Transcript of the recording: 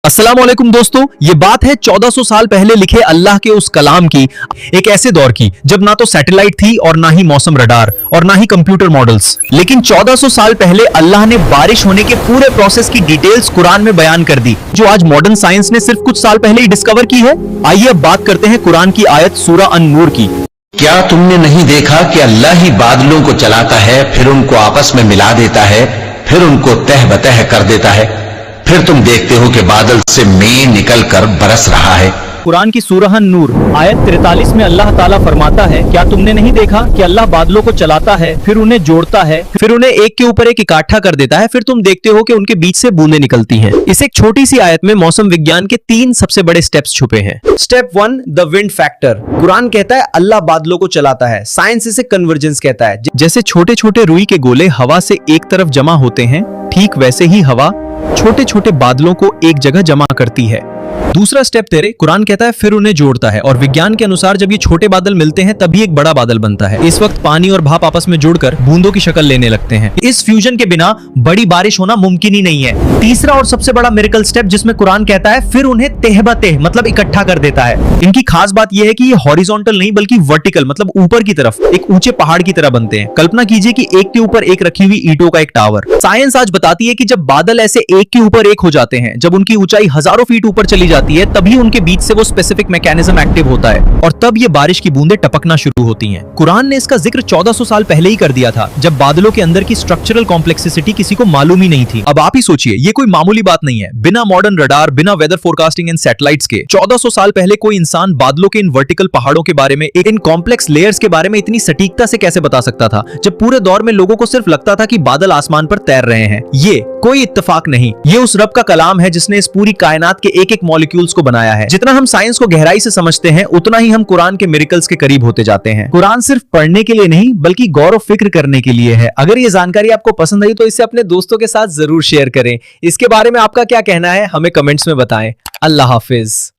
अस्सलाम वालेकुम दोस्तों, ये बात है 1400 साल पहले लिखे अल्लाह के उस कलाम की, एक ऐसे दौर की जब ना तो सैटेलाइट थी और ना ही मौसम रडार और ना ही कंप्यूटर मॉडल्स। लेकिन 1400 साल पहले अल्लाह ने बारिश होने के पूरे प्रोसेस की डिटेल्स कुरान में बयान कर दी, जो आज मॉडर्न साइंस ने सिर्फ कुछ साल पहले ही डिस्कवर की है। आइए अब बात करते हैं कुरान की आयत सूरा अन-नूर की। क्या तुमने नहीं देखा कि अल्लाह ही बादलों को चलाता है, फिर उनको आपस में मिला देता है, फिर उनको तह बतह कर देता है, फिर तुम देखते हो कि बादल से मेंह निकल कर बरस रहा है। कुरान की सूरह अन-नूर आयत 43 में अल्लाह ताला फरमाता है, क्या तुमने नहीं देखा कि अल्लाह बादलों को चलाता है, फिर उन्हें जोड़ता है, फिर उन्हें एक के ऊपर एक इकट्ठा कर देता है, फिर तुम देखते हो कि उनके बीच से बूंदें निकलती हैं। इस एक छोटी सी आयत में मौसम विज्ञान के 3 सबसे बड़े स्टेप्स छुपे हैं। Step 1, the wind factor. Quran कहता है अल्लाह बादलों को चलाता है, साइंस इसे कन्वर्जेंस कहता है। जैसे छोटे छोटे रुई के गोले हवा से एक तरफ जमा होते हैं, ठीक वैसे ही हवा छोटे छोटे बादलों को एक जगह जमा करती है। दूसरा स्टेप तेरे कुरान कहता है फिर उन्हें जोड़ता है, और विज्ञान के अनुसार जब ये छोटे बादल मिलते हैं तभी एक बड़ा बादल बनता है। इस वक्त पानी और भाप आपस में जुड़कर बूंदों की शक्ल लेने लगते हैं। इस फ्यूजन के बिना बड़ी बारिश होना मुमकिन ही नहीं है। तीसरा और सबसे बड़ा मिरेकल स्टेप जिसमें कुरान कहता है फिर उन्हें तेहबतेह मतलब इकट्ठा कर देता है। इनकी खास बात यह है कि ये हॉरिजॉन्टल नहीं बल्कि वर्टिकल मतलब ऊपर की तरफ एक ऊंचे पहाड़ की तरह बनते हैं। कल्पना कीजिए कि एक के ऊपर एक रखी हुई ईंटों का एक टावर। साइंस आज बताती है कि जब बादल ऐसे एक के ऊपर एक हो जाते हैं, जब उनकी ऊंचाई हजारों फीट ऊपर चली जाती है, तभी उनके बीच से वो स्पेसिफिक मैकेनिज्म एक्टिव होता है और तब ये बारिश की बूंदें टपकना शुरू होती हैं। कुरान ने इसका जिक्र 1400 साल पहले ही कर दिया था, जब बादलों के अंदर की स्ट्रक्चरल कॉम्प्लेक्सिटी किसी को मालूम ही नहीं थी। अब आप ही सोचिए, ये कोई मामूली बात नहीं है। बिना मॉडर्न रडार, बिना वेदर फोरकास्टिंग एंड सैटेलाइट्स के 1400 साल पहले कोई इंसान बादलों के इन वर्टिकल पहाड़ों के बारे में, इन कॉम्प्लेक्स लेयर्स के बारे में इतनी सटीकता से कैसे बता सकता था, जब पूरे दौर में लोगों को सिर्फ लगता था कि बादल आसमान पर तैर रहे हैं। ये कोई इत्तेफाक नहीं, ये उस रब का कलाम है जिसने इस पूरी कायनात के एक एक मॉलिक्यूल्स को बनाया है। जितना हम साइंस को गहराई से समझते हैं, उतना ही हम कुरान के मिरेकल्स के करीब होते जाते हैं। कुरान सिर्फ पढ़ने के लिए नहीं बल्कि गौर और फिक्र करने के लिए है। अगर ये जानकारी आपको पसंद आई तो इसे अपने दोस्तों के साथ जरूर शेयर करें। इसके बारे में आपका क्या कहना है हमें कमेंट्स में बताएं। अल्लाह हाफिज।